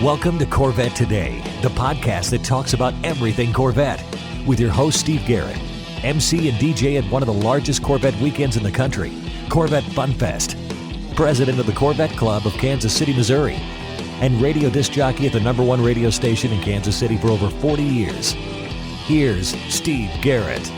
Welcome to Corvette Today, the podcast that talks about everything Corvette, with your host Steve Garrett, MC and DJ at one of the largest Corvette weekends in the country, Corvette Fun Fest, president of the Corvette Club of Kansas City, Missouri, and radio disc jockey at the #1 radio station in Kansas City for over 40 years. Here's Steve Garrett.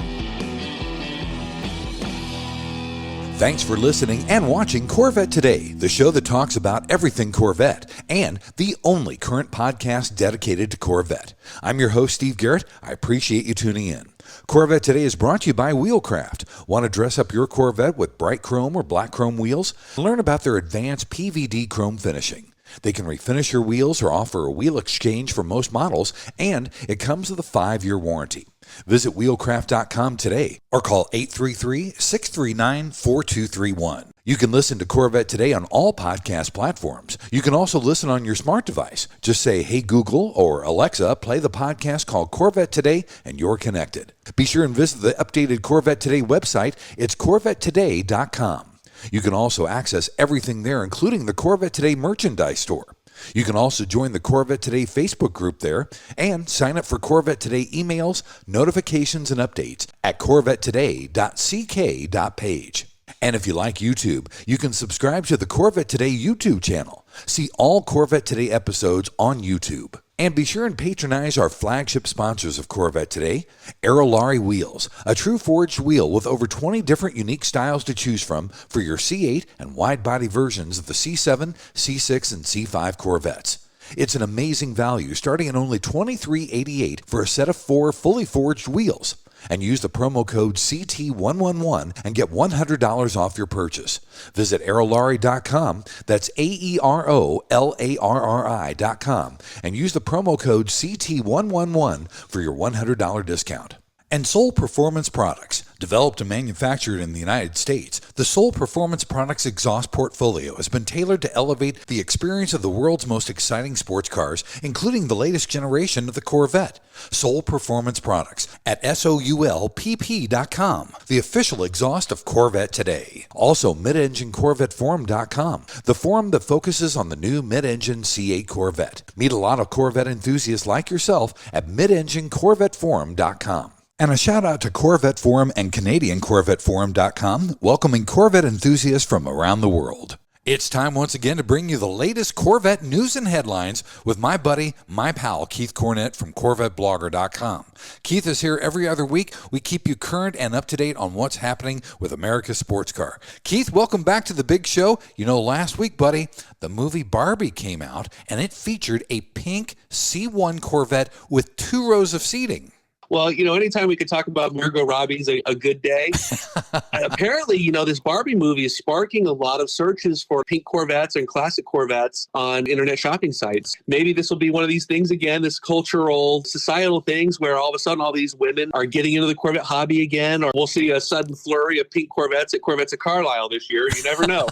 Thanks for listening and watching Corvette Today, the show that talks about everything Corvette, and the only current podcast dedicated to Corvette. I'm your host, Steve Garrett. I appreciate you tuning in. Corvette Today is brought to you by Wheelcraft. Want to dress up your Corvette with bright chrome or black chrome wheels? Learn about their advanced PVD chrome finishing. They can refinish your wheels or offer a wheel exchange for most models, and it comes with a 5-year warranty. Visit wheelcraft.com today or call 833-639-4231. You can listen to Corvette Today on all podcast platforms. You can also listen on your smart device. Just say, "Hey Google" or "Alexa, play the podcast called Corvette Today," and you're connected. Be sure and visit the updated Corvette Today website. It's CorvetteToday.com. You can also access everything there, including the Corvette Today merchandise store. You can also join the Corvette Today Facebook group there and sign up for Corvette Today emails, notifications, and updates at corvettetoday.ck.page. And if you like YouTube, you can subscribe to the Corvette Today YouTube channel. See all Corvette Today episodes on YouTube. And be sure and patronize our flagship sponsors of Corvette Today, Aerolarri Wheels, a true forged wheel with over 20 different unique styles to choose from for your C8 and wide-body versions of the C7, C6, and C5 Corvettes. It's an amazing value, starting at only $23.88 for a set of 4 fully forged wheels. And use the promo code CT111 and get $100 off your purchase. Visit aerolarri.com, that's AEROLARRI.com, and use the promo code CT111 for your $100 discount. And Soul Performance Products. Developed and manufactured in the United States, the Soul Performance Products exhaust portfolio has been tailored to elevate the experience of the world's most exciting sports cars, including the latest generation of the Corvette. Soul Performance Products at SOULPP.com, the official exhaust of Corvette Today. Also, MidEngineCorvetteForum.com, the forum that focuses on the new mid-engine C8 Corvette. Meet a lot of Corvette enthusiasts like yourself at MidEngineCorvetteForum.com. And a shout out to Corvette Forum and CanadianCorvetteForum.com, welcoming Corvette enthusiasts from around the world. It's time once again to bring you the latest Corvette news and headlines with my buddy, my pal, Keith Cornett from CorvetteBlogger.com. Keith is here every other week. We keep you current and up to date on what's happening with America's sports car. Keith, welcome back to the big show. You know, last week, buddy, the movie Barbie came out, and it featured a pink C1 Corvette with 2 rows of seating. Well, you know, anytime we could talk about Margot Robbie's a good day. Apparently, you know, this Barbie movie is sparking a lot of searches for pink Corvettes and classic Corvettes on internet shopping sites. Maybe this will be one of these things again, this cultural, societal things where all of a sudden all these women are getting into the Corvette hobby again, or we'll see a sudden flurry of pink Corvettes at Corvettes at Carlisle this year. You never know.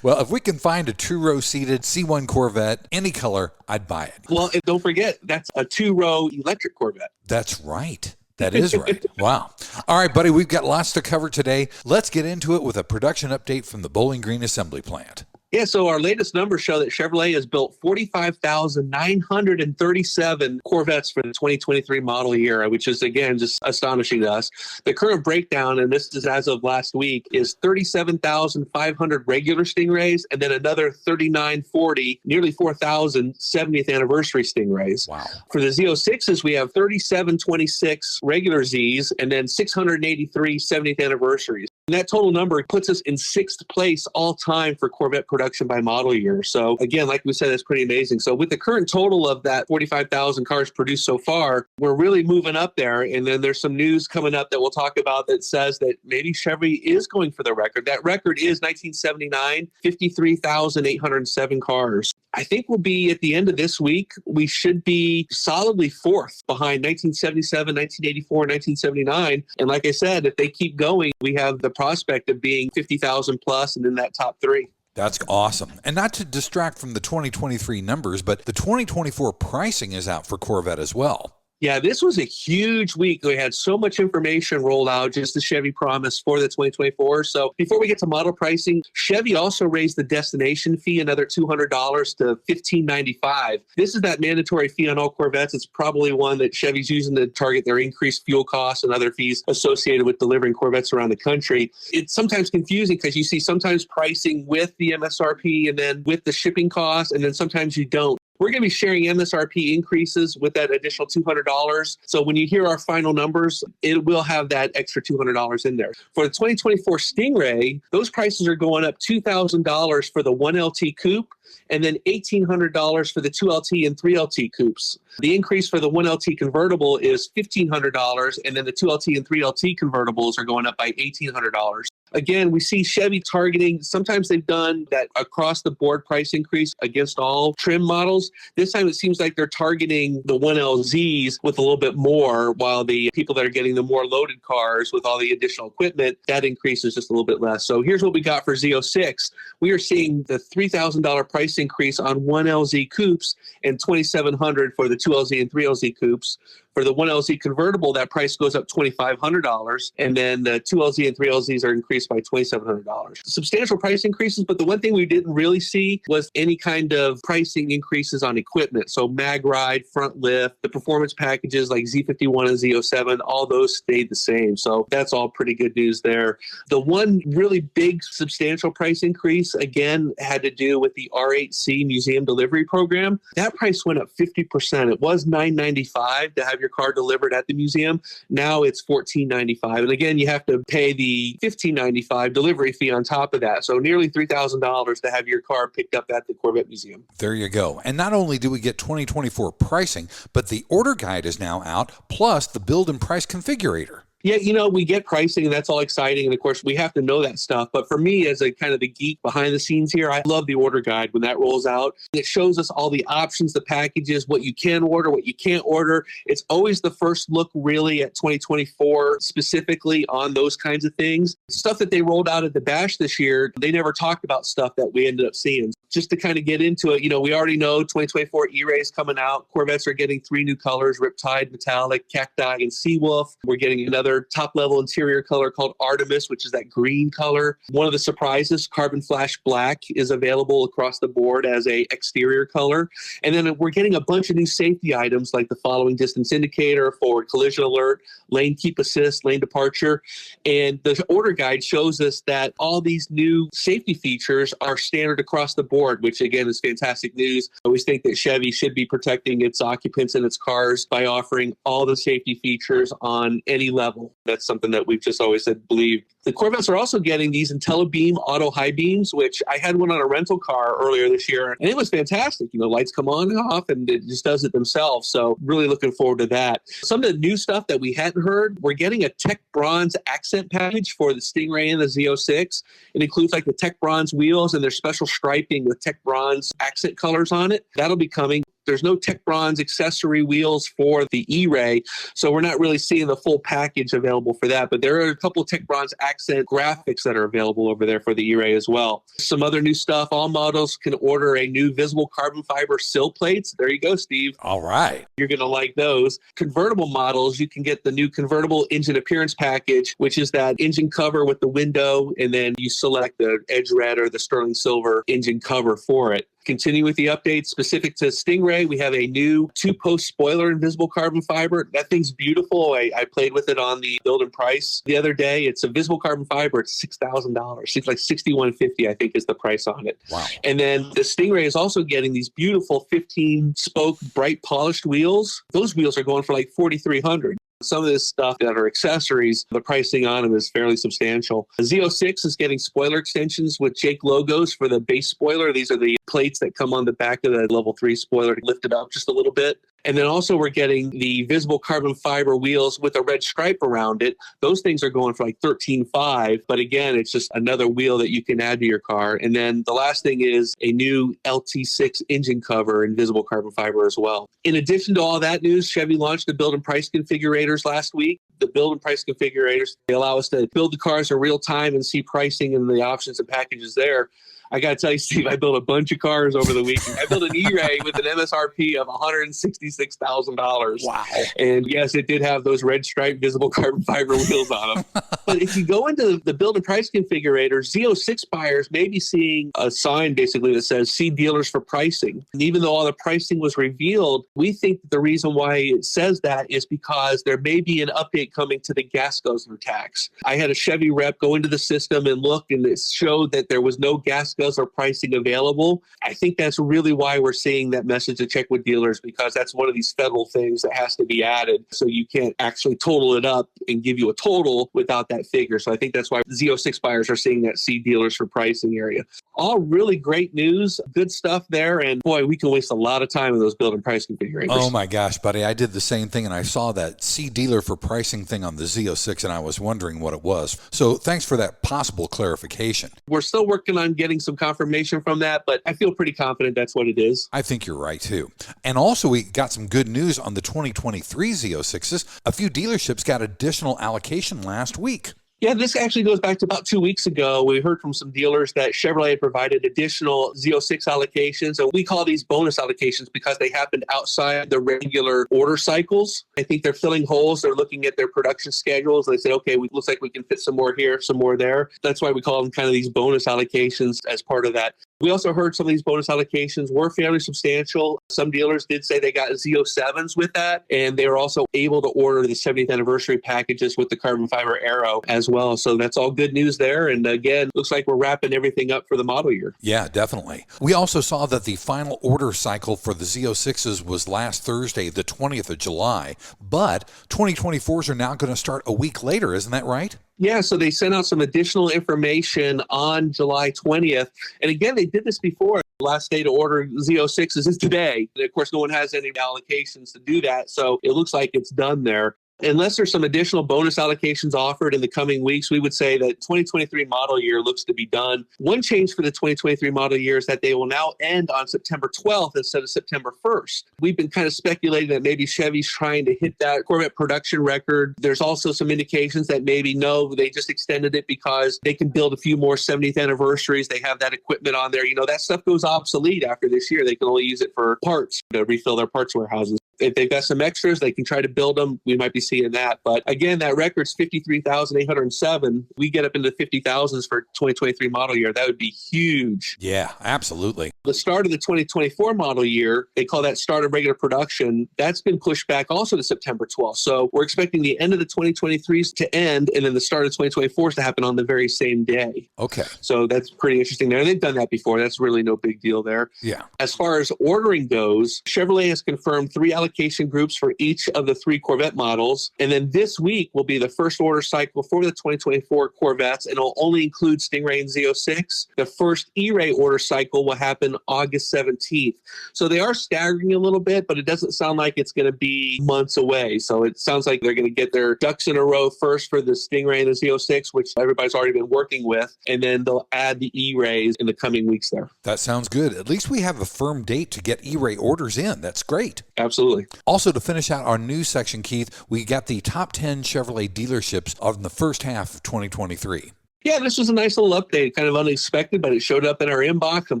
Well, if we can find a 2-row seated C1 Corvette, any color, I'd buy it. Well, and don't forget, that's a 2-row electric Corvette. That's right. That is right. Wow. All right, buddy, we've got lots to cover today. Let's get into it with a production update from the Bowling Green Assembly Plant. Yeah, so our latest numbers show that Chevrolet has built 45,937 Corvettes for the 2023 model year, which is, again, just astonishing to us. The current breakdown, and this is as of last week, is 37,500 regular Stingrays and then another 3,940, nearly 4,000 70th anniversary Stingrays. Wow. For the Z06s, we have 3,726 regular Zs and then 683 70th anniversaries. And that total number puts us in 6th place all time for Corvette production by model year. So again, like we said, that's pretty amazing. So with the current total of that 45,000 cars produced so far, we're really moving up there. And then there's some news coming up that we'll talk about that says that maybe Chevy is going for the record. That record is 1979, 53,807 cars. I think we'll be at the end of this week, we should be solidly 4th behind 1977, 1984, 1979. And like I said, if they keep going, we have the prospect of being 50,000 plus and in that top 3. That's awesome. And not to distract from the 2023 numbers, but the 2024 pricing is out for Corvette as well. Yeah, this was a huge week. We had so much information rolled out, just the Chevy promise for the 2024. So before we get to model pricing, Chevy also raised the destination fee another $200 to $1,595. This is that mandatory fee on all Corvettes. It's probably one that Chevy's using to target their increased fuel costs and other fees associated with delivering Corvettes around the country. It's sometimes confusing because you see sometimes pricing with the MSRP and then with the shipping costs, and then sometimes you don't. We're going to be sharing MSRP increases with that additional $200. So when you hear our final numbers, it will have that extra $200 in there. For the 2024 Stingray, those prices are going up $2,000 for the 1LT coupe and then $1,800 for the 2LT and 3LT coupes. The increase for the 1LT convertible is $1,500, and then the 2LT and 3LT convertibles are going up by $1,800. Again, we see Chevy targeting, sometimes they've done that across-the-board price increase against all trim models. This time it seems like they're targeting the 1LZs with a little bit more, while the people that are getting the more loaded cars with all the additional equipment, that increase is just a little bit less. So here's what we got for Z06. We are seeing the $3,000 price increase on 1LZ coupes and $2,700 for the 2LZ and 3LZ coupes. For the 1LZ convertible, that price goes up $2,500, and then the 2LZ and 3LZs are increased by $2,700. Substantial price increases, but the one thing we didn't really see was any kind of pricing increases on equipment. So mag ride, front lift, the performance packages like Z51 and Z07, all those stayed the same. So that's all pretty good news there. The one really big substantial price increase, again, had to do with the R8C Museum Delivery program. That price went up 50%. It was $995 to have your car delivered at the museum. Now it's $1,495. And again, you have to pay the $1,595 delivery fee on top of that. So nearly $3,000 to have your car picked up at the Corvette Museum. There you go. And not only do we get 2024 pricing, but the order guide is now out, plus the build and price configurator. Yeah, you know, we get pricing and that's all exciting. And of course, we have to know that stuff. But for me, as a kind of the geek behind the scenes here, I love the order guide when that rolls out. It shows us all the options, the packages, what you can order, what you can't order. It's always the first look really at 2024 specifically on those kinds of things. Stuff that they rolled out at the Bash this year, they never talked about stuff that we ended up seeing. Just to kind of get into it, you know, we already know 2024 E-Ray is coming out. Corvettes are getting 3 new colors, Riptide, Metallic, Cacti, and Seawolf. We're getting another top-level interior color called Artemis, which is that green color. One of the surprises, Carbon Flash Black, is available across the board as a exterior color. And then we're getting a bunch of new safety items like the following distance indicator, forward collision alert, lane keep assist, lane departure. And the order guide shows us that all these new safety features are standard across the board, which again is fantastic news. I always think that Chevy should be protecting its occupants and its cars by offering all the safety features on any level. That's something that we've just always said, believe. The Corvettes are also getting these IntelliBeam auto high beams, which I had one on a rental car earlier this year, and it was fantastic. You know, lights come on and off, and it just does it themselves. So really looking forward to that. Some of the new stuff that we hadn't heard, we're getting a Tech Bronze accent package for the Stingray and the Z06. It includes like the Tech Bronze wheels and their special striping with Tech Bronze accent colors on it. That'll be coming. There's no Tech Bronze accessory wheels for the E-Ray, so we're not really seeing the full package available for that. But there are a couple of Tech Bronze accent graphics that are available over there for the E-Ray as well. Some other new stuff. All models can order a new visible carbon fiber sill plates. There you go, Steve. All right. You're going to like those. Convertible models, you can get the new convertible engine appearance package, which is that engine cover with the window, and then you select the edge red or the sterling silver engine cover for it. Continue with the updates specific to Stingray. We have a new 2-post spoiler in visible carbon fiber. That thing's beautiful. I played with it on the build and price the other day. It's a visible carbon fiber. It's $6,000. It's like $6,150, I think, is the price on it. Wow. And then the Stingray is also getting these beautiful 15-spoke bright polished wheels. Those wheels are going for like $4,300. Some of this stuff that are accessories, the pricing on them is fairly substantial. The Z06 is getting spoiler extensions with Jake logos for the base spoiler. These are the plates that come on the back of the level 3 spoiler to lift it up just a little bit. And then also we're getting the visible carbon fiber wheels with a red stripe around it. Those things are going for like $13,500. But again, it's just another wheel that you can add to your car. And then the last thing is a new LT6 engine cover in visible carbon fiber as well. In addition to all that news, Chevy launched the build and price configurators last week. The build and price configurators, they allow us to build the cars in real time and see pricing and the options and packages there. I got to tell you, Steve, I built a bunch of cars over the weekend. I built an E-Ray with an MSRP of $166,000. Wow. And yes, it did have those red striped visible carbon fiber wheels on them. But if you go into the build and price configurator, Z06 buyers may be seeing a sign basically that says see dealers for pricing. And even though all the pricing was revealed, we think that the reason why it says that is because there may be an update coming to the gas guzzler tax. I had a Chevy rep go into the system and look, and it showed that there was no gas guzzler pricing available. I think that's really why we're seeing that message to check with dealers, because that's one of these federal things that has to be added. So you can't actually total it up and give you a total without that figure. So I think that's why Z06 buyers are seeing that see dealers for pricing area. All really great news, good stuff there. And boy, we can waste a lot of time in those build and price configurators. Oh my gosh, buddy. I did the same thing, and I saw that see dealer for pricing thing on the Z06, and I was wondering what it was. So thanks for that possible clarification. We're still working on getting some confirmation from that, but I feel pretty confident that's what it is. I think you're right, too. And also, we got some good news on the 2023 Z06s. A few dealerships got additional allocation last week. Yeah, this actually goes back to about 2 weeks ago. We heard from some dealers that Chevrolet had provided additional Z06 allocations. And we call these bonus allocations because they happened outside the regular order cycles. I think they're filling holes. They're looking at their production schedules. They say, okay, looks like we can fit some more here, some more there. That's why we call them kind of these bonus allocations as part of that. We also heard some of these bonus allocations were fairly substantial. Some dealers did say they got Z07s with that, and they were also able to order the 70th anniversary packages with the carbon fiber arrow as well. So that's all good news there. And again, looks like we're wrapping everything up for the model year. Yeah, definitely. We also saw that the final order cycle for the Z06s was last Thursday, the 20th of July, but 2024s are now going to start a week later. Isn't that right? Yeah, so they sent out some additional information on July 20th. And again, they did this before. The last day to order Z06s is today. And of course, no one has any allocations to do that. So it looks like it's done there. Unless there's some additional bonus allocations offered in the coming weeks, we would say that 2023 model year looks to be done. One change for the 2023 model year is that they will now end on September 12th instead of September 1st. We've been kind of speculating that maybe Chevy's trying to hit that Corvette production record. There's also some indications that maybe no, they just extended it because they can build a few more 70th anniversaries. They have that equipment on there. You know, that stuff goes obsolete after this year. They can only use it for parts to refill their parts warehouses. If they've got some extras, they can try to build them. We might be seeing that. But again, that record's 53,807. We get up into the 50,000s for 2023 model year. That would be huge. Yeah, absolutely. The start of the 2024 model year, they call that start of regular production. That's been pushed back also to September 12th. So we're expecting the end of the 2023s to end and then the start of 2024s to happen on the very same day. Okay. So that's pretty interesting there. And they've done that before. That's really no big deal there. Yeah. As far as ordering goes, Chevrolet has confirmed 3 allocation groups for each of the 3 Corvette models. And then this week will be the first order cycle for the 2024 Corvettes, and it'll only include Stingray and Z06. The first E-Ray order cycle will happen August 17th. So they are staggering a little bit, but it doesn't sound like it's going to be months away. So it sounds like they're going to get their ducks in a row first for the Stingray and the Z06, which everybody's already been working with, and then they'll add the E-Rays in the coming weeks there. That sounds good. At least we have a firm date to get E-Ray orders in. That's great. Absolutely. Also, to finish out our news section, Keith, we got the top 10 Chevrolet dealerships of the first half of 2023. Yeah, this was a nice little update, kind of unexpected, but it showed up in our inbox, and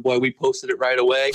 boy, we posted it right away.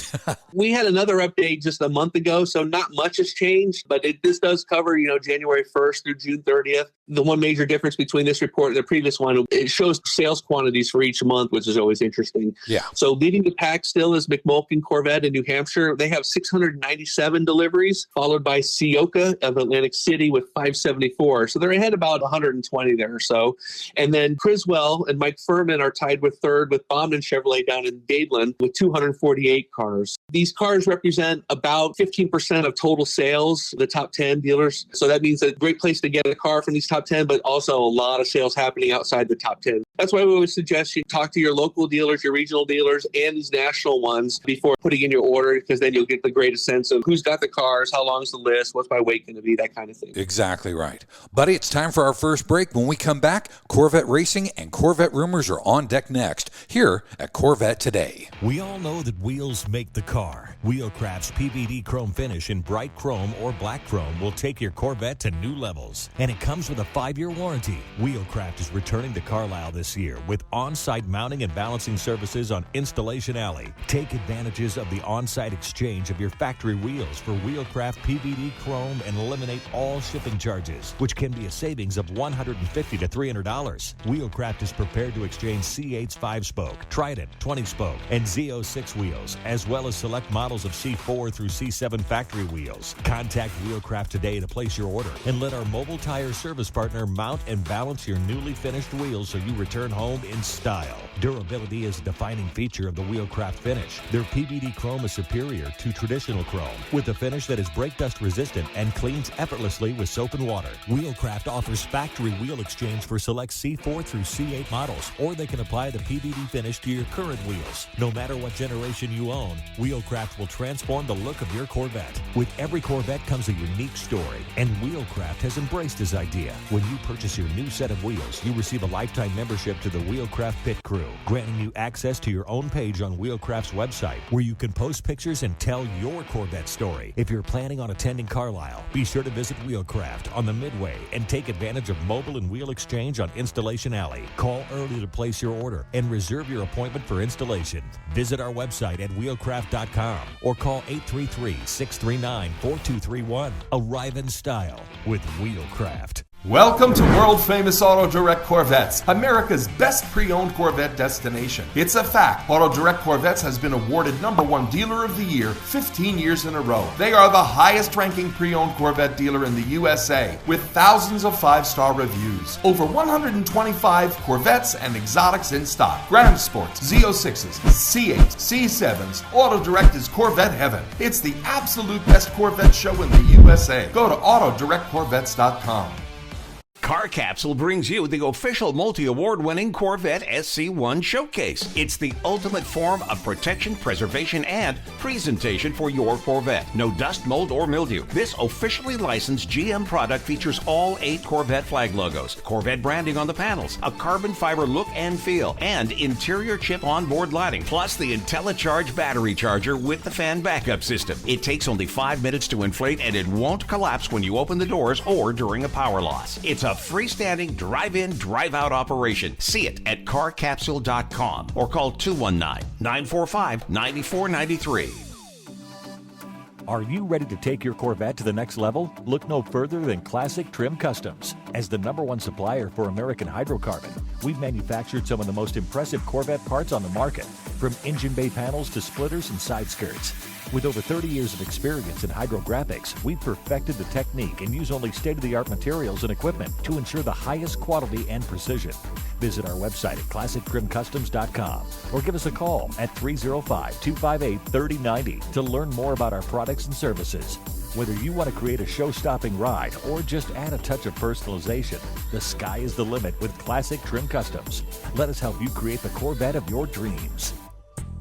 We had another update just a month ago, so not much has changed, but this does cover, January 1st through June 30th. The one major difference between this report and the previous one, it shows sales quantities for each month, which is always interesting. Yeah. So leading the pack still is McMulkin Corvette in New Hampshire. They have 697 deliveries, followed by Ciocca of Atlantic City with 574. So they're ahead about 120 there or so. And then Criswell and Mike Furman are tied with third with Bauman Chevrolet down in Dadeland with 248 cars. These cars represent about 15% of total sales, the top 10 dealers. So that means a great place to get a car from these top 10, but also a lot of sales happening outside the top 10. That's why we always suggest you talk to your local dealers, your regional dealers, and these national ones before putting in your order, because then you'll get the greatest sense of who's got the cars, how long's the list, what's my weight going to be, that kind of thing. Exactly right. Buddy, it's time for our first break. When we come back, Corvette racing and Corvette rumors are on deck next, here at Corvette Today. We all know that wheels make the car. Wheelcraft's PVD chrome finish in bright chrome or black chrome will take your Corvette to new levels. And it comes with a 5-year warranty. Wheelcraft is returning to Carlisle this year with on-site mounting and balancing services on Installation Alley. Take advantages of the on-site exchange of your factory wheels for Wheelcraft PVD chrome and eliminate all shipping charges, which can be a savings of $150 to $300. Wheelcraft is prepared to exchange C8's 5-spoke, Trident 20-spoke, and Z06 wheels, as well as select models of C4 through C7 factory wheels. Contact Wheelcraft today to place your order and let our mobile tire service partner mount and balance your newly finished wheels so you return home in style. Durability is a defining feature of the Wheelcraft finish. Their PVD chrome is superior to traditional chrome with a finish that is brake dust resistant and cleans effortlessly with soap and water. Wheelcraft offers factory wheel exchange for select C4 through C8 models, or they can apply the PVD finish to your current wheels. No matter what generation you own, Wheelcraft will transform the look of your Corvette. With every Corvette comes a unique story, and Wheelcraft has embraced this idea. When you purchase your new set of wheels, you receive a lifetime membership to the Wheelcraft Pit Crew, granting you access to your own page on Wheelcraft's website, where you can post pictures and tell your Corvette story. If you're planning on attending Carlisle, be sure to visit Wheelcraft on the Midway and take advantage of mobile and wheel exchange on Installation Alley. Call early to place your order and reserve your appointment for installation. Visit our website at wheelcraft.com or call 833-639-4231. Arrive in style with Wheelcraft. Welcome to world-famous Auto Direct Corvettes, America's best pre-owned Corvette destination. It's a fact. Auto Direct Corvettes has been awarded #1 Dealer of the Year 15 years in a row. They are the highest-ranking pre-owned Corvette dealer in the USA, with thousands of 5-star reviews. Over 125 Corvettes and exotics in stock. Grand Sports, Z06s, C8s, C7s. Auto Direct is Corvette heaven. It's the absolute best Corvette show in the USA. Go to AutoDirectCorvettes.com. Car Capsule brings you the official multi-award-winning Corvette SC1 Showcase. It's the ultimate form of protection, preservation, and presentation for your Corvette. No dust, mold, or mildew. This officially licensed GM product features all 8 Corvette flag logos, Corvette branding on the panels, a carbon fiber look and feel, and interior chip onboard lighting, plus the IntelliCharge battery charger with the fan backup system. It takes only 5 minutes to inflate, and it won't collapse when you open the doors or during a power loss. It's a freestanding drive-in, drive-out operation. See it at carcapsule.com or call 219-945-9493. Are you ready to take your Corvette to the next level? Look no further than Classic Trim Customs. As the #1 supplier for American hydrocarbon, we've manufactured some of the most impressive Corvette parts on the market, from engine bay panels to splitters and side skirts. With over 30 years of experience in hydrographics, we've perfected the technique and use only state-of-the-art materials and equipment to ensure the highest quality and precision. Visit our website at ClassicTrimCustoms.com or give us a call at 305-258-3090 to learn more about our products and services. Whether you want to create a show-stopping ride or just add a touch of personalization, the sky is the limit with Classic Trim Customs. Let us help you create the Corvette of your dreams.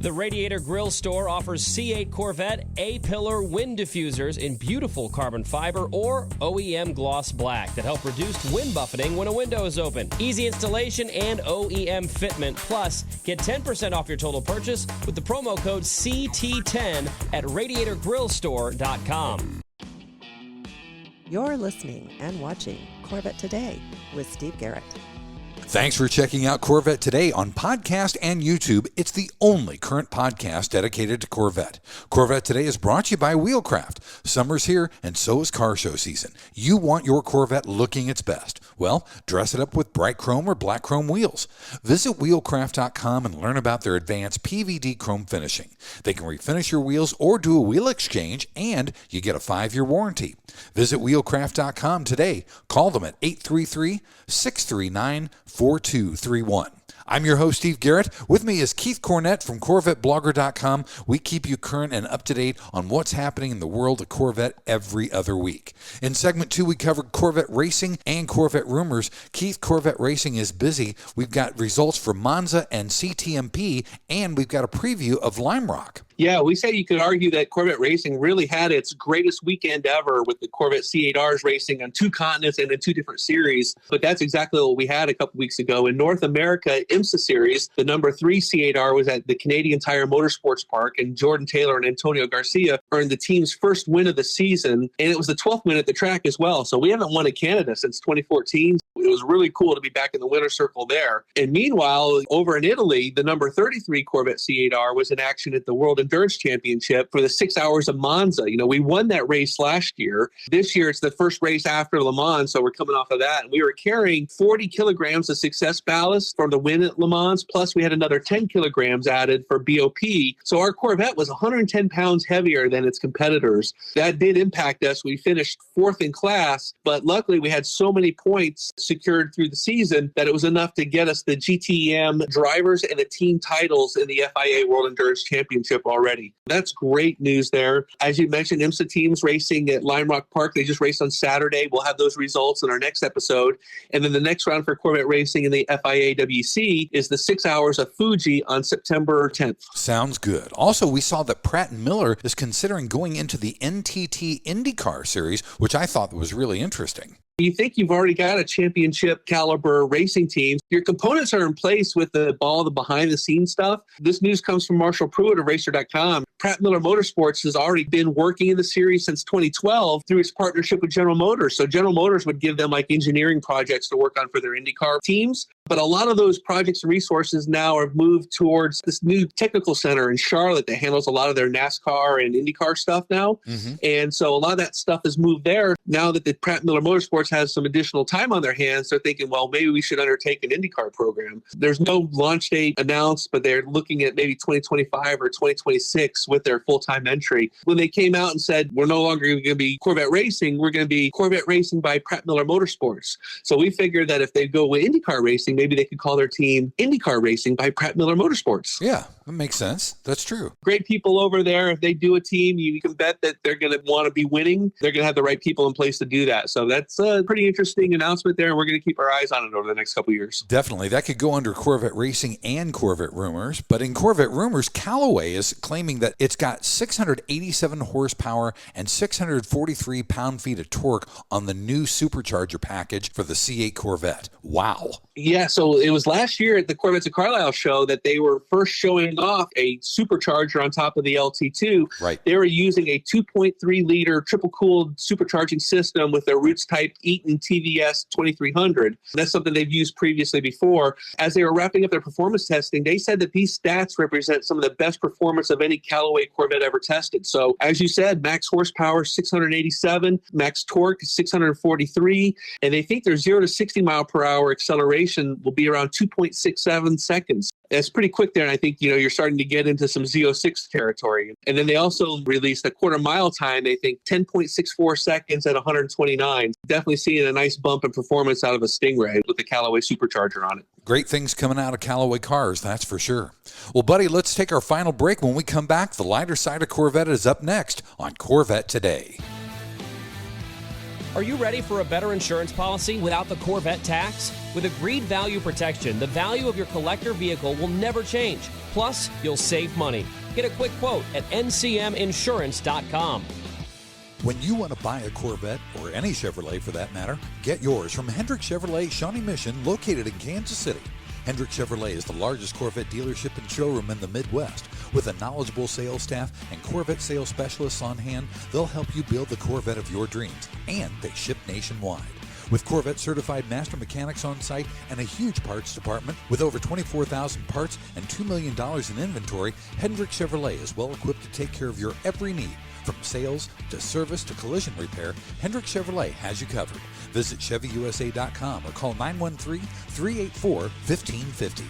The Radiator Grill Store offers C8 Corvette A-pillar wind diffusers in beautiful carbon fiber or OEM gloss black that help reduce wind buffeting when a window is open. Easy installation and OEM fitment. Plus, get 10% off your total purchase with the promo code CT10 at RadiatorGrillStore.com. You're listening and watching Corvette Today with Steve Garrett. Thanks for checking out Corvette Today on podcast and YouTube. It's the only current podcast dedicated to Corvette. Corvette Today is brought to you by Wheelcraft. Summer's here, and so is car show season. You want your Corvette looking its best. Well, dress it up with bright chrome or black chrome wheels. Visit Wheelcraft.com and learn about their advanced PVD chrome finishing. They can refinish your wheels or do a wheel exchange, and you get a 5-year warranty. Visit Wheelcraft.com today. Call them at 833-639-4231. I'm your host, Steve Garrett. With me is Keith Cornett from CorvetteBlogger.com. We keep you current and up to date on what's happening in the world of Corvette every other week. In segment 2, we covered Corvette racing and Corvette rumors. Keith, Corvette racing is busy. We've got results for Monza and CTMP, and we've got a preview of Lime Rock. Yeah, we say you could argue that Corvette racing really had its greatest weekend ever with the Corvette C8Rs racing on 2 continents and in 2 different series. But that's exactly what we had a couple weeks ago. In North America, IMSA series, the number 3 C8R was at the Canadian Tire Motorsports Park, and Jordan Taylor and Antonio Garcia earned the team's first win of the season, and it was the 12th win at the track as well. So we haven't won in Canada since 2014. It was really cool to be back in the winner's circle there. And meanwhile, over in Italy, the number 33 Corvette C8R was in action at the World Endurance Championship for the 6 hours of Monza. You know, we won that race last year. This year, it's the first race after Le Mans, so we're coming off of that. And we were carrying 40 kilograms of success ballast from the win at Le Mans, plus we had another 10 kilograms added for BOP. So our Corvette was 110 pounds heavier than its competitors. That did impact us. We finished 4th in class, but luckily we had so many points secured through the season that it was enough to get us the GTM drivers and the team titles in the FIA World Endurance Championship already. That's great news there. As you mentioned, IMSA teams racing at Lime Rock Park. They just raced on Saturday. We'll have those results in our next episode. And then the next round for Corvette racing in the FIA WC is the 6 hours of Fuji on September 10th. Sounds good. Also, we saw that Pratt & Miller is considering going into the NTT IndyCar series, which I thought was really interesting. You think you've already got a championship caliber racing team. Your components are in place with the behind the scenes stuff. This news comes from Marshall Pruitt of Racer.com. Pratt Miller Motorsports has already been working in the series since 2012 through its partnership with General Motors. So General Motors would give them like engineering projects to work on for their IndyCar teams. But a lot of those projects and resources now are moved towards this new technical center in Charlotte that handles a lot of their NASCAR and IndyCar stuff now. Mm-hmm. And so a lot of that stuff is moved there. Now that the Pratt Miller Motorsports has some additional time on their hands, they're thinking, well, maybe we should undertake an IndyCar program. There's no launch date announced, but they're looking at maybe 2025 or 2026 with their full-time entry. When they came out and said, we're no longer going to be Corvette Racing, we're going to be Corvette Racing by Pratt Miller Motorsports. So we figured that if they go with IndyCar Racing, maybe they could call their team IndyCar Racing by Pratt Miller Motorsports. Yeah, that makes sense. That's true. Great people over there. If they do a team, you can bet that they're going to want to be winning. They're going to have the right people in place to do that. So that's a pretty interesting announcement there, and we're going to keep our eyes on it over the next couple of years. Definitely. That could go under Corvette Racing and Corvette Rumors. But in Corvette Rumors, Callaway is claiming that it's got 687 horsepower and 643 pound-feet of torque on the new supercharger package for the C8 Corvette. Wow. Yeah, so it was last year at the Corvettes of Carlisle show that they were first showing off a supercharger on top of the LT2. Right. They were using a 2.3-liter triple-cooled supercharging system with their Roots-type Eaton TVS 2300. That's something they've used previously before. As they were wrapping up their performance testing, they said that these stats represent some of the best performance of any Callaway Corvette ever tested. So, as you said, max horsepower 687, max torque 643, and they think their 0 to 60 mile per hour acceleration will be around 2.67 seconds. That's pretty quick there, and I think you're starting to get into some Z06 territory. And then they also released a quarter mile time, they think 10.64 seconds at 129. Definitely seeing a nice bump in performance out of a Stingray with the Callaway supercharger on it. Great things coming out of Callaway Cars, that's for sure. Well, buddy, let's take our final break. When we come back, the lighter side of Corvette is up next on Corvette Today. Are you ready for a better insurance policy without the Corvette tax? With agreed value protection, the value of your collector vehicle will never change. Plus, you'll save money. Get a quick quote at ncminsurance.com. When you want to buy a Corvette, or any Chevrolet for that matter, get yours from Hendrick Chevrolet Shawnee Mission, located in Kansas City. Hendrick Chevrolet is the largest Corvette dealership and showroom in the Midwest. With a knowledgeable sales staff and Corvette sales specialists on hand, they'll help you build the Corvette of your dreams, and they ship nationwide. With Corvette certified master mechanics on site and a huge parts department with over 24,000 parts and $2 million in inventory, Hendrick Chevrolet is well equipped to take care of your every need. From sales to service to collision repair, Hendrick Chevrolet has you covered. Visit ChevyUSA.com or call 913-384-1550.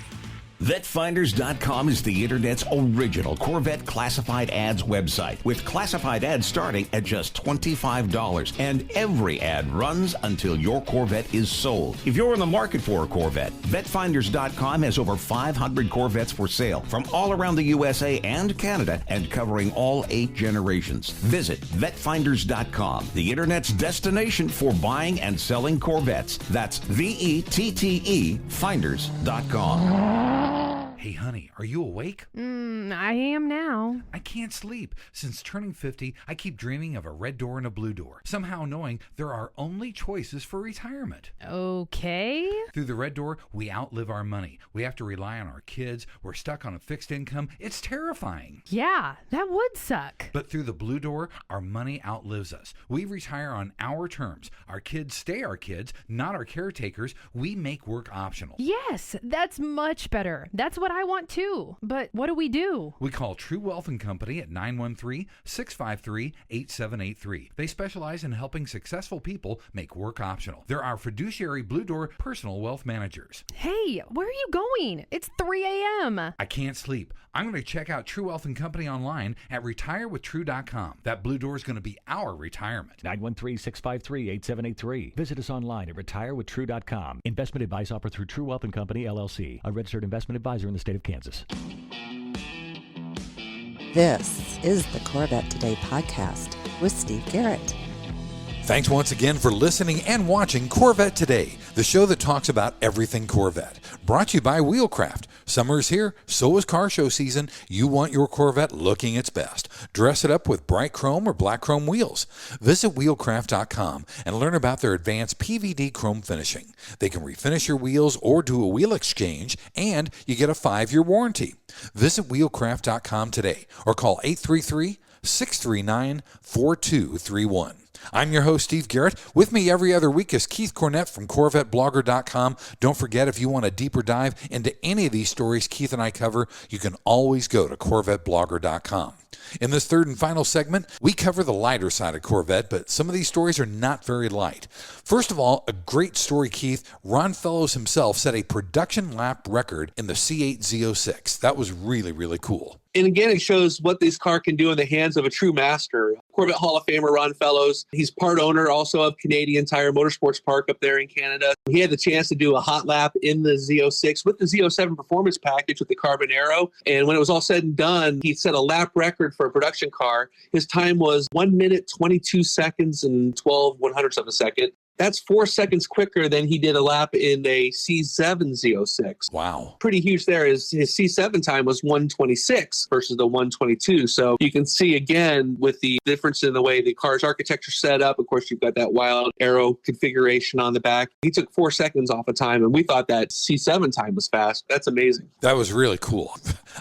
VetFinders.com is the Internet's original Corvette classified ads website, with classified ads starting at just $25, and every ad runs until your Corvette is sold. If you're in the market for a Corvette, VetFinders.com has over 500 Corvettes for sale from all around the USA and Canada, and covering all 8 generations. Visit VetFinders.com, the Internet's destination for buying and selling Corvettes. That's VETTE Finders.com. Hey, honey, are you awake? I am now. I can't sleep. Since turning 50, I keep dreaming of a red door and a blue door, somehow knowing there are only choices for retirement. Okay. Through the red door, we outlive our money. We have to rely on our kids. We're stuck on a fixed income. It's terrifying. Yeah, that would suck. But through the blue door, our money outlives us. We retire on our terms. Our kids stay our kids, not our caretakers. We make work optional. Yes, that's much better. That's what I want too. But what do we do? We call True Wealth & Company at 913-653-8783. They specialize in helping successful people make work optional. They're our fiduciary Blue Door personal wealth managers. Hey, where are you going? It's 3 a.m. I can't sleep. I'm going to check out True Wealth & Company online at retirewithtrue.com. That Blue Door is going to be our retirement. 913-653-8783. Visit us online at retirewithtrue.com. Investment advice offered through True Wealth & Company, LLC, a registered investment advisor in the state of Kansas. This is the Corvette Today podcast with Steve Garrett. Thanks once again for listening and watching Corvette Today, the show that talks about everything Corvette. Brought to you by Wheelcraft. Summer is here, so is car show season. You want your Corvette looking its best. Dress it up with bright chrome or black chrome wheels. Visit wheelcraft.com and learn about their advanced PVD chrome finishing. They can refinish your wheels or do a wheel exchange, and you get a 5-year warranty. Visit wheelcraft.com today or call 833-639-4231. I'm your host, Steve Garrett. With me every other week is Keith Cornett from CorvetteBlogger.com. Don't forget, if you want a deeper dive into any of these stories Keith and I cover, you can always go to CorvetteBlogger.com. In this third and final segment, we cover the lighter side of Corvette, but some of these stories are not very light. First of all, a great story, Keith. Ron Fellows himself set a production lap record in the C8 Z06. That was really, really cool. And again, it shows what this car can do in the hands of a true master. Corvette Hall of Famer Ron Fellows. He's part owner also of Canadian Tire Motorsports Park up there in Canada. He had the chance to do a hot lap in the Z06 with the Z07 performance package with the carbon aero. And when it was all said and done, he set a lap record for a production car. His time was 1 minute, 22 seconds and 12 100ths of a second. That's 4 seconds quicker than he did a lap in a C7 Z06. Wow. Pretty huge there. His C7 time was 126 versus the 122. So you can see again with the difference in the way the car's architecture set up. Of course, you've got that wild aero configuration on the back. He took 4 seconds off of time, and we thought that C7 time was fast. That's amazing. That was really cool.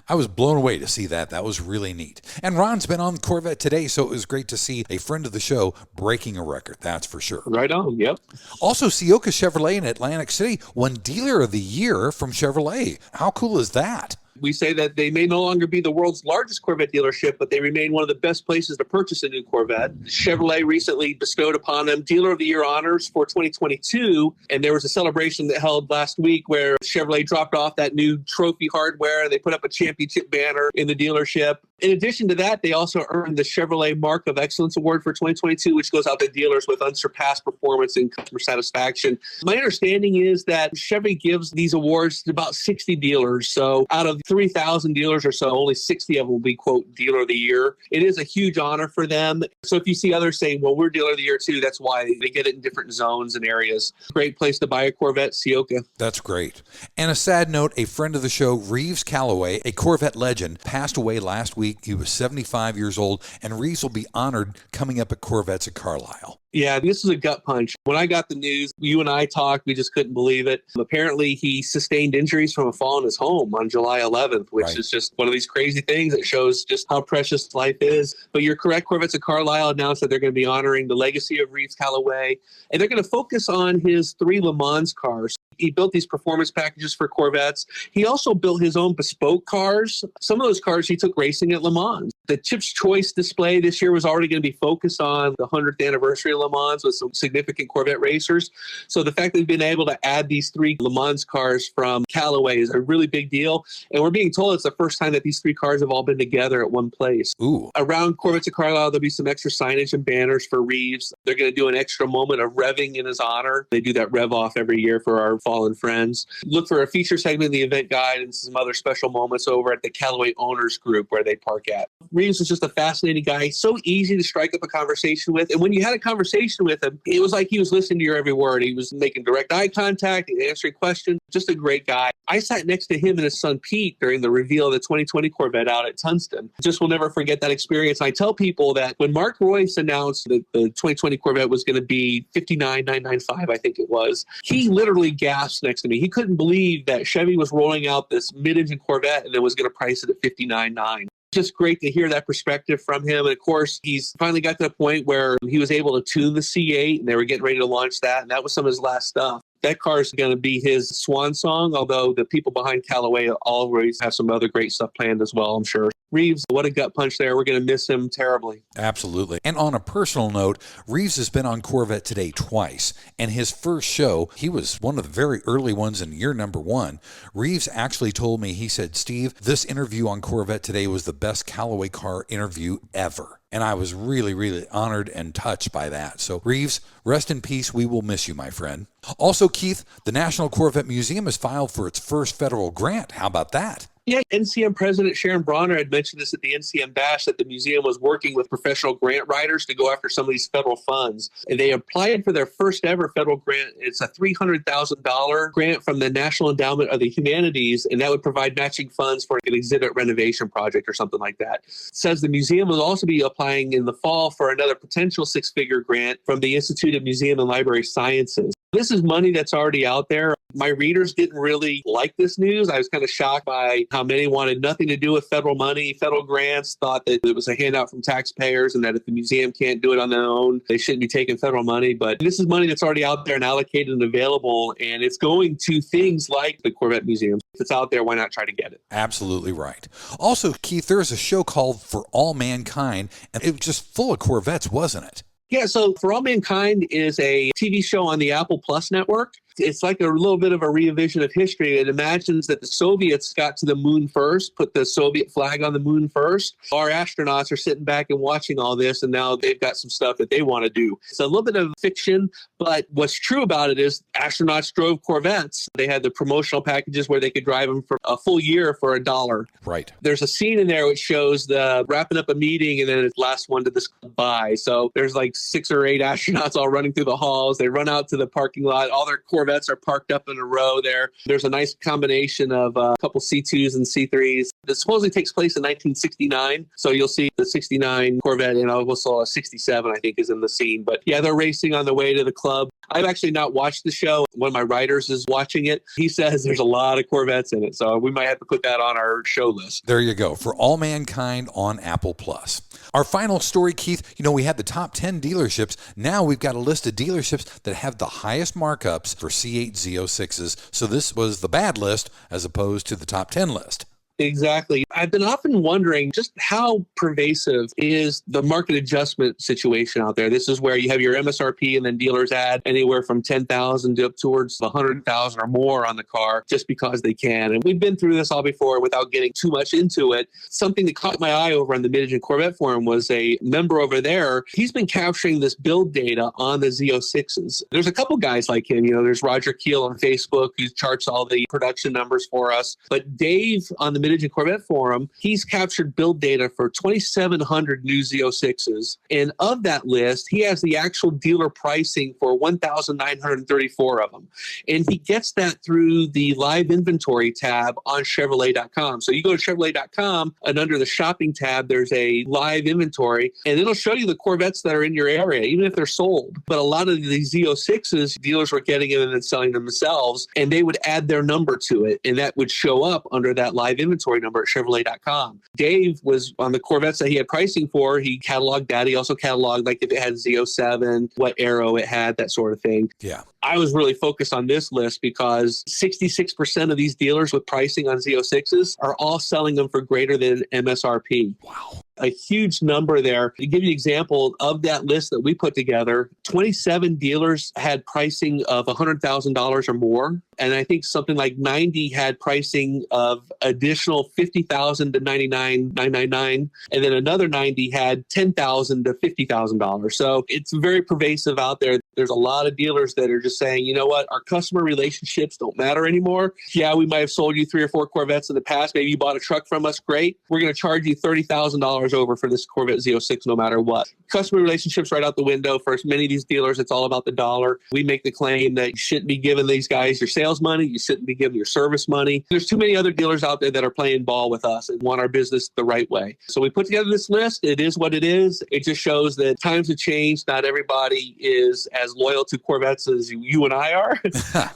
I was blown away to see that. That was really neat. And Ron's been on Corvette Today, so it was great to see a friend of the show breaking a record. That's for sure. Right on. Yep. Also, Ciocca Chevrolet in Atlantic City won Dealer of the Year from Chevrolet. How cool is that? We say that they may no longer be the world's largest Corvette dealership, but they remain one of the best places to purchase a new Corvette. Chevrolet recently bestowed upon them Dealer of the Year honors for 2022, and there was a celebration that held last week where Chevrolet dropped off that new trophy hardware. They put up a championship banner in the dealership. In addition to that, they also earned the Chevrolet Mark of Excellence Award for 2022, which goes out to dealers with unsurpassed performance and customer satisfaction. My understanding is that Chevy gives these awards to about 60 dealers. So out of 3,000 dealers or so, only 60 of them will be, quote, Dealer of the Year. It is a huge honor for them. So if you see others saying, well, we're Dealer of the Year too, that's why they get it in different zones and areas. Great place to buy a Corvette, Ciocca. That's great. And a sad note, a friend of the show, Reeves Callaway, a Corvette legend, passed away last week. He was 75 years old, and Reeves will be honored coming up at Corvettes at Carlisle. Yeah, this is a gut punch. When I got the news, you and I talked, we just couldn't believe it. Apparently, he sustained injuries from a fall in his home on July 11th, which is just one of these crazy things that shows just how precious life is. But you're correct, Corvettes at Carlisle announced that they're going to be honoring the legacy of Reeves Callaway, and they're going to focus on his 3 Le Mans cars. He built these performance packages for Corvettes. He also built his own bespoke cars. Some of those cars he took racing at Le Mans. The Chip's Choice display this year was already going to be focused on the 100th anniversary of Le Mans with some significant Corvette racers. So the fact that they've been able to add these 3 Le Mans cars from Callaway is a really big deal. And we're being told it's the first time that these 3 cars have all been together at one place. Ooh. Around Corvettes at Carlisle, there'll be some extra signage and banners for Reeves. They're going to do an extra moment of revving in his honor. They do that rev off every year for our fallen friends. Look for a feature segment in the event guide and some other special moments over at the Callaway Owners Group where they park at. Reeves was just a fascinating guy, so easy to strike up a conversation with. And when you had a conversation with him, it was like he was listening to your every word. He was making direct eye contact, answering questions, just a great guy. I sat next to him and his son Pete during the reveal of the 2020 Corvette out at Tungsten. Just will never forget that experience. I tell people that when Mark Royce announced that the 2020 Corvette was going to be $59,995, I think it was, he literally gasped next to me. He couldn't believe that Chevy was rolling out this mid-engine Corvette and then was going to price it at $59,900. Just great to hear that perspective from him. And of course, he's finally got to the point where he was able to tune the C8 and they were getting ready to launch that. And that was some of his last stuff. That car is going to be his swan song, although the people behind Callaway always have some other great stuff planned as well, I'm sure. Reeves, what a gut punch there. We're going to miss him terribly. Absolutely. And on a personal note, Reeves has been on Corvette Today twice. And his first show, he was one of the very early ones in year number 1. Reeves actually told me, he said, Steve, this interview on Corvette Today was the best Callaway car interview ever. And I was really, really honored and touched by that. So, Reeves, rest in peace. We will miss you, my friend. Also, Keith, the National Corvette Museum has filed for its first federal grant. How about that? Yeah, NCM President Sharon Bronner had mentioned this at the NCM Bash, that the museum was working with professional grant writers to go after some of these federal funds. And they applied for their first ever federal grant. It's a $300,000 grant from the National Endowment of the Humanities, and that would provide matching funds for an exhibit renovation project or something like that. It says the museum will also be applying in the fall for another potential 6-figure grant from the Institute of Museum and Library Sciences. This is money that's already out there. My readers didn't really like this news. I was kind of shocked by how many wanted nothing to do with federal money, federal grants, thought that it was a handout from taxpayers and that if the museum can't do it on their own, they shouldn't be taking federal money. But this is money that's already out there and allocated and available, and it's going to things like the Corvette Museum. If it's out there, why not try to get it? Absolutely right. Also, Keith, there is a show called For All Mankind, and it was just full of Corvettes, wasn't it? Yeah, so For All Mankind is a TV show on the Apple Plus network. It's like a little bit of a revision of history. It imagines that the Soviets got to the moon first, put the Soviet flag on the moon first. Our astronauts are sitting back and watching all this, and now they've got some stuff that they want to do. It's a little bit of fiction, but what's true about it is astronauts drove Corvettes. They had the promotional packages where they could drive them for a full year for $1. Right. There's a scene in there which shows the wrapping up a meeting, and then it's last one to this goodbye. So there's like 6 or 8 astronauts all running through the halls. They run out to the parking lot. All their Corvettes are parked up in a row there. There's a nice combination of a couple C2s and C3s. It supposedly takes place in 1969. So you'll see the 69 Corvette and also a 67, I think, is in the scene. But yeah, they're racing on the way to the club. I've actually not watched the show. One of my writers is watching it. He says there's a lot of Corvettes in it. So we might have to put that on our show list. There you go. For All Mankind on Apple Plus. Our final story, Keith, we had the top 10 dealerships. Now we've got a list of dealerships that have the highest markups for C8 Z06s. So this was the bad list as opposed to the top 10 list. Exactly. I've been often wondering just how pervasive is the market adjustment situation out there. This is where you have your MSRP and then dealers add anywhere from $10,000 up towards $100,000 or more on the car just because they can. And we've been through this all before without getting too much into it. Something that caught my eye over on the Mid-Engine Corvette forum was a member over there. He's been capturing this build data on the Z06s. There's a couple guys like him. There's Roger Keel on Facebook who charts all the production numbers for us. But Dave on the Mid-Engine Corvette forum, he's captured build data for 2,700 new Z06s. And of that list, he has the actual dealer pricing for 1,934 of them. And he gets that through the live inventory tab on Chevrolet.com. So you go to Chevrolet.com, and under the shopping tab, there's a live inventory, and it'll show you the Corvettes that are in your area, even if they're sold. But a lot of these Z06s, dealers were getting them and then selling them themselves, and they would add their number to it, and that would show up under that live inventory number at Chevrolet.com. Dave was on the Corvettes that he had pricing for. He cataloged that. He also cataloged like if it had Z07, what aero it had, that sort of thing. Yeah. I was really focused on this list because 66% of these dealers with pricing on Z06s are all selling them for greater than MSRP. Wow. A huge number there. To give you an example of that list that we put together, 27 dealers had pricing of $100,000 or more. And I think something like 90 had pricing of additional $50,000 to $99,999. And then another 90 had $10,000 to $50,000. So it's very pervasive out there. There's a lot of dealers that are just saying, you know what, our customer relationships don't matter anymore. Yeah, we might have sold you 3 or 4 Corvettes in the past. Maybe you bought a truck from us. Great. We're going to charge you $30,000 over for this Corvette Z06 no matter what. Customer relationships right out the window. For many of these dealers, it's all about the dollar. We make the claim that you shouldn't be giving these guys your sales money. You shouldn't be giving your service money. There's too many other dealers out there that are playing ball with us and want our business the right way. So we put together this list. It is what it is. It just shows that times have changed. Not everybody is as loyal to Corvettes as you and I are,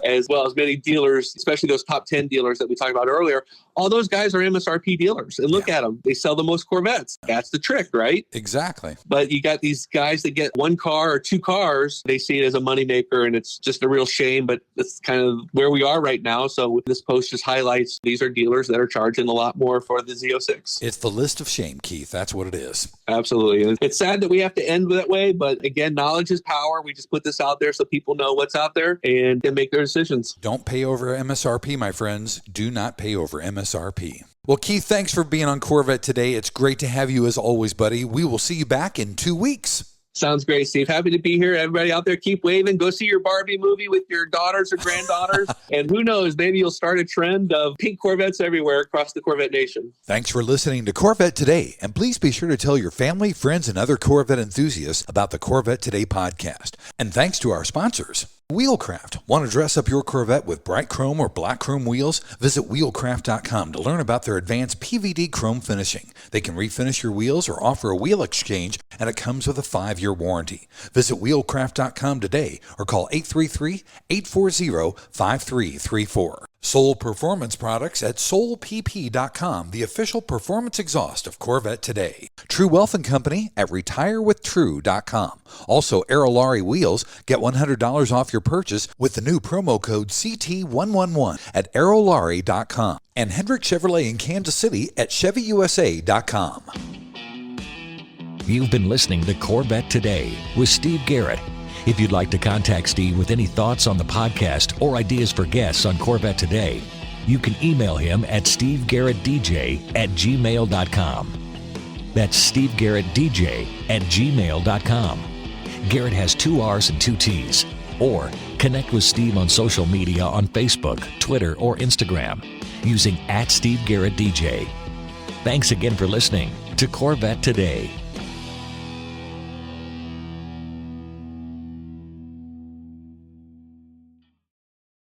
as well as many dealers, especially those top 10 dealers that we talked about earlier. All those guys are MSRP dealers. And look at them. They sell the most Corvettes. That's the trick, right? Exactly. But you got these guys that get 1 car or 2 cars. They see it as a moneymaker, and it's just a real shame. But that's kind of where we are right now. So this post just highlights these are dealers that are charging a lot more for the Z06. It's the list of shame, Keith. That's what it is. Absolutely. It's sad that we have to end that way. But again, knowledge is power. We just put this out there so people know what's out there and can make their decisions. Don't pay over MSRP, my friends. Do not pay over MSRP. Well, Keith, thanks for being on Corvette Today. It's great to have you as always, buddy. We will see you back in 2 weeks. Sounds great, Steve. Happy to be here. Everybody out there, keep waving. Go see your Barbie movie with your daughters or granddaughters. And who knows, maybe you'll start a trend of pink Corvettes everywhere across the Corvette nation. Thanks for listening to Corvette Today. And please be sure to tell your family, friends, and other Corvette enthusiasts about the Corvette Today podcast. And thanks to our sponsors. Wheelcraft. Want to dress up your Corvette with bright chrome or black chrome wheels? Visit wheelcraft.com to learn about their advanced PVD chrome finishing. They can refinish your wheels or offer a wheel exchange, and it comes with a 5-year warranty. Visit wheelcraft.com today or call 833-840-5334. Soul Performance Products at soulpp.com, the official performance exhaust of Corvette Today. True Wealth & Company at retirewithtrue.com. Also, Aerolarri Wheels. Get $100 off your purchase with the new promo code CT111 at aerolarri.com. And Hendrick Chevrolet in Kansas City at chevyusa.com. You've been listening to Corvette Today with Steve Garrett. If you'd like to contact Steve with any thoughts on the podcast or ideas for guests on Corvette Today, you can email him at stevegarrettdj@gmail.com. That's stevegarrettdj@gmail.com. Garrett has 2 R's and 2 T's. Or connect with Steve on social media on Facebook, Twitter, or Instagram using @SteveGarrettDJ. Thanks again for listening to Corvette Today.